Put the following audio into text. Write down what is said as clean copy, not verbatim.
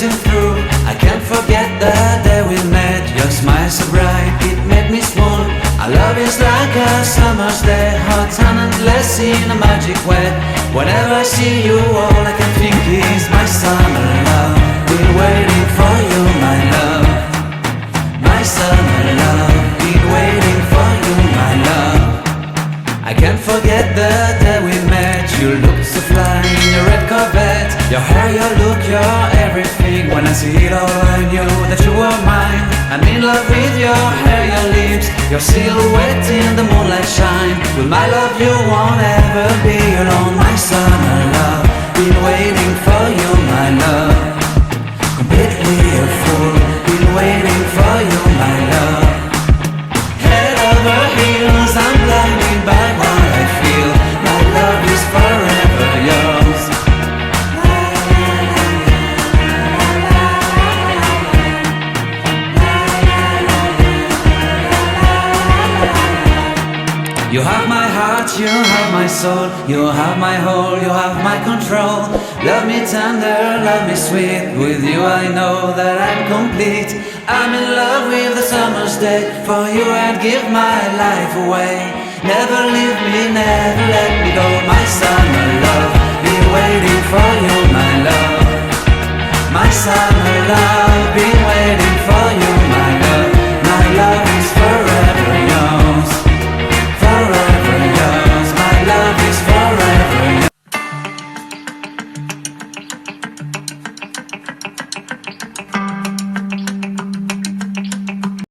racing through. I can't forget the day we met. Your smile so bright, it made me swoon. Our love is like a summer's day, hot and endless in a magic way. Whenever I see you, all I can think is my summer love. Been waiting for you, my love. My summer love. Been waiting for you, my love. I can't forget the day we met. You looked so fly in your red Corvette. Your hair, your look, your everything. When I see it all, I knew that you were mine. I'm in love with your hair, your lips, your silhouette in the moonlight shine. With my love you won't ever be alone. My summer love, been waiting for you, my love. Completely a fool, been waiting for you, my love. Head over heels, I'm blinded by what I feel. My love is forever yours. You have my heart, you have my soul, you have my whole, you have my control. Love me tender, love me sweet. With you I know that I'm complete. I'm in love with the summer's day. For you I'd give my life away. Never leave me, never